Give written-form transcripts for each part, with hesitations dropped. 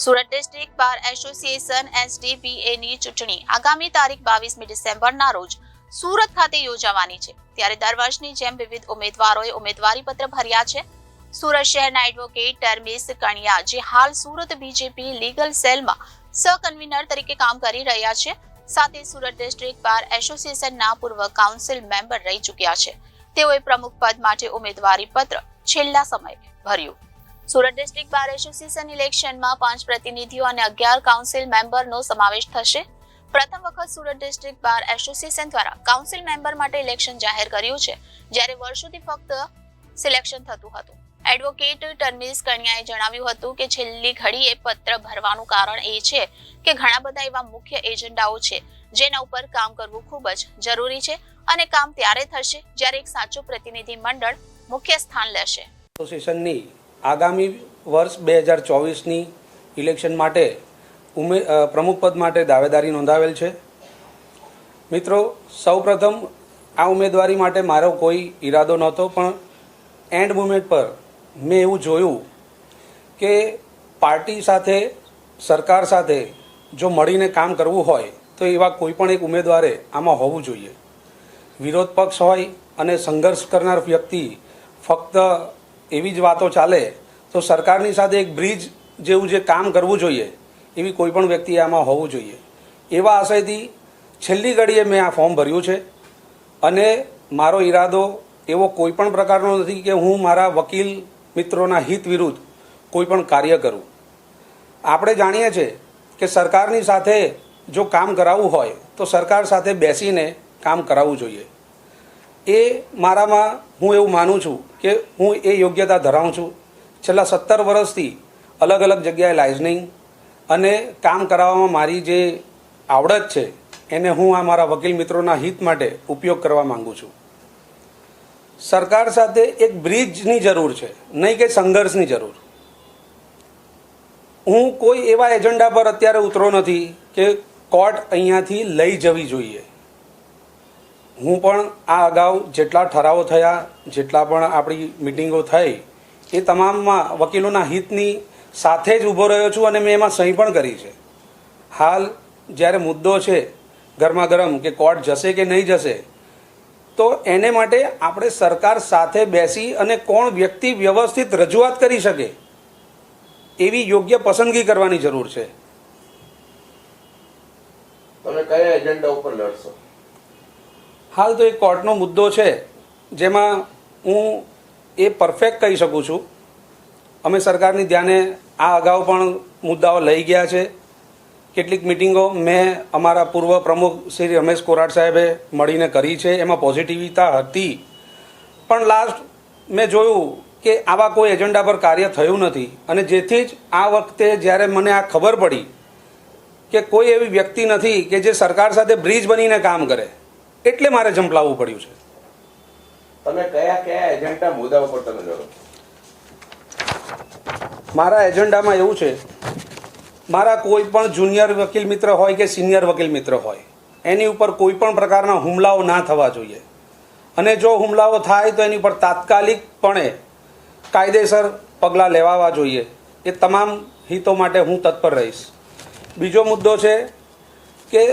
Surat district bar association SDBAની ચૂંટણી આગામી તારીખ 22મી ડિસેમ્બરના રોજ સુરત ખાતે યોજાવાની છે। ત્યારે દર વર્ષની જેમ વિવિધ ઉમેદવારોએ ઉમેદવારી પત્ર ભર્યા છે। સુરત શહેરના એડવોકેટ ટર્મિસ કણિયા જે હાલ સુરત બીજેપી લીગલ સેલમાં સહ કન્વીનર તરીકે કામ કરી રહ્યા છે, સાથે સુરત ડિસ્ટ્રિક્ટ બાર એસોસિએશનના પૂર્વ કાઉન્સિલ મેમ્બર રહી ચૂક્યા છે। તેઓએ પ્રમુખ પદ માટે ઉમેદવારી પત્ર છેલ્લા સમયે ભર્યું। સુરત ડિસ્ટ્રિક્ટ બાર એસોસિએશન ઇલેક્શનમાં 5 પ્રતિનિધિઓ અને 11 કાઉન્સિલ મેમ્બરનો સમાવેશ થશે। પ્રથમ વખત સુરત ડિસ્ટ્રિક્ટ બાર એસોસિએશન દ્વારા કાઉન્સિલ મેમ્બર માટે ઇલેક્શન જાહેર કર્યું છે, જ્યારે વર્ષોથી ફક્ત સિલેક્શન થતું હતું। એડવોકેટ ટર્મિસ કણિયાએ જણાવ્યું હતું કે છેલ્લી ઘડીએ પત્ર ભરવાનું કારણ એ છે કે ઘણા બધા એવા મુખ્ય એજન્ડાઓ છે જેના ઉપર કામ કરવું ખૂબ જ જરૂરી છે અને કામ ત્યારે થશે જ્યારે એક સાચું પ્રતિનિધિ મંડળ મુખ્ય સ્થાન લેશે। એસોસિએશનની આગામી વર્ષ 2024ની ઇલેક્શન માટે પ્રમુખ પદ માટે દાવેદારી નોંધાવેલ છે। મિત્રો, સૌપ્રથમ આ ઉમેદવારી માટે મારો કોઈ ઈરાદો નહોતો, પણ એન્ડ મોમેન્ટ પર મેં એવું જોયું કે પાર્ટી સાથે, સરકાર સાથે જો મળીને કામ કરવું હોય તો એવા કોઈ પણ એક ઉમેદવારે આમાં હોવું જોઈએ। વિરોધ પક્ષ હોય અને સંઘર્ષ કરનાર વ્યક્તિ ફક્ત એવી જ વાતો ચાલે તો સરકારની સાથે એક બ્રિજ જેવું જે કામ કરવું જોઈએ એવી કોઈ પણ વ્યક્તિ આમાં હોવું જોઈએ। એવા આશયથી છેલ્લી ઘડીએ મેં આ ફોર્મ ભર્યું છે અને મારો ઈરાદો એવો કોઈ પણ પ્રકારનો નથી કે હું મારા વકીલ મિત્રોના હિત વિરુદ્ધ કોઈ પણ કાર્ય કરું। આપણે જાણીએ છીએ કે સરકારની સાથે જો કામ કરાવવું હોય તો સરકાર સાથે બેસીને કામ કરાવવું જોઈએ। એ મારામાં હું એવું માનું છું કે હું એ યોગ્યતા ધરાવું છું। છેલ્લા 17 વર્ષથી અલગ અલગ જગ્યાએ લાઇઝનિંગ અને કામ કરાવવામાં મારી જે આવડત છે એને હું આ મારા વકીલ મિત્રોના હિત માટે ઉપયોગ કરવા માંગુ છું। સરકાર સાથે એક બ્રિજની જરૂર છે, નહીં કે સંઘર્ષની જરૂર। હું કોઈ એવા એજન્ડા પર અત્યારે ઉતરો નથી કે કોર્ટ અહીંયાથી લઈ જવી જોઈએ। હું પણ આ અગાઉ જેટલા ઠરાવો થયા, જેટલા પણ આપણી મિટિંગો થઈ, એ તમામમાં વકીલોના હિતની સાથે જ ઊભો રહ્યો છું અને મેં એમાં સહી પણ કરી છે। હાલ જ્યારે મુદ્દો છે ગરમા ગરમ કે કોર્ટ જશે કે નહીં જશે, તો એને માટે આપણે સરકાર સાથે બેસી અને કોણ વ્યક્તિ વ્યવસ્થિત રજૂઆત કરી શકે એવી યોગ્ય પસંદગી કરવાની જરૂર છે। તમે કયા એજન્ડા ઉપર લડશો? હાલ તો એક કોર્ટનો મુદ્દો છે જેમાં હું એ પરફેક્ટ કહી શકું છું। અમે સરકારની ધ્યાને આ અગાઉ પણ મુદ્દાઓ લઈ ગયા છે। કેટલીક મિટિંગો મેં અમારા પૂર્વ પ્રમુખ શ્રી રમેશ કોરાટ સાહેબે મળીને કરી છે, એમાં પોઝિટિવિતા હતી, પણ લાસ્ટ મેં જોયું કે આવા કોઈ એજન્ડા પર કાર્ય થયું નથી અને જેથી જ આ વખતે જ્યારે મને આ ખબર પડી કે કોઈ એવી વ્યક્તિ નથી કે જે સરકાર સાથે બ્રિજ બનીને કામ કરે, એટલે મારે ઝંપલાવવું પડ્યું છે। તમે કયા કયા એજન્ડા મુદ્દા ઉપર તમે લડો? મારા એજન્ડામાં એવું છે, મારા કોઈ પણ જુનિયર વકીલ મિત્ર હોય કે સિનિયર વકીલ મિત્ર હોય, એની ઉપર કોઈ પણ પ્રકારના હુમલાઓ ના થવા જોઈએ અને જો હુમલાઓ થાય તો એની પર તાત્કાલિકપણે કાયદેસર પગલાં લેવાવા જોઈએ। એ તમામ હિતો માટે હું તત્પર રહીશ। બીજો મુદ્દો છે કે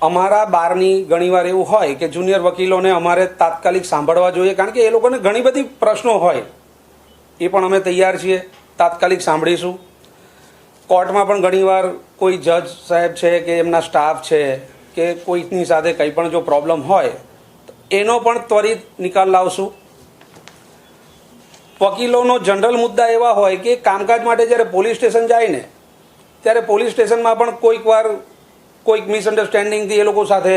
અમારા બારની ઘણીવાર એવું હોય કે જુનિયર વકીલોને અમારે તાત્કાલિક સાંભળવા જોઈએ, કારણ કે એ લોકોને ઘણી બધી પ્રશ્નો હોય, એ પણ અમે તૈયાર છીએ, તાત્કાલિક સાંભળીશું। કોર્ટમાં પણ ઘણીવાર કોઈ જજ સાહેબ છે કે એમના સ્ટાફ છે કે કોઈની સાથે કંઈ પણ જો પ્રોબ્લેમ હોય એનો પણ ત્વરિત નિકાલ લાવશું। વકીલોનો જનરલ મુદ્દા એવા હોય કે કામકાજ માટે જ્યારે પોલીસ સ્ટેશન જાય ને ત્યારે પોલીસ સ્ટેશનમાં પણ કોઈક વાર કોઈક મિસઅન્ડરસ્ટેન્ડિંગથી એ લોકો સાથે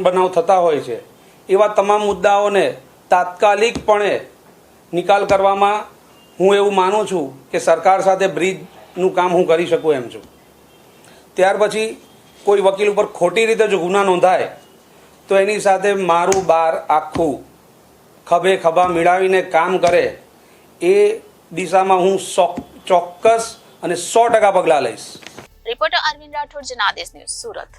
બનાવ થતા હોય છે। એવા તમામ મુદ્દાઓને તાત્કાલિકપણે નિકાલ કરવામાં હું એવું માનું છું કે સરકાર સાથે બ્રિજનું કામ હું કરી શકું એમ છું। ત્યાર પછી કોઈ વકીલ ઉપર ખોટી રીતે જો ગુના નોંધાય તો એની સાથે મારું બાર આખું ખભે ખભા મિલાવીને કામ કરે એ દિશામાં હું ચોક્કસ અને 100% પગલાં લઈશ। Reporter Arvind Rathod, Janadesh news, Surat.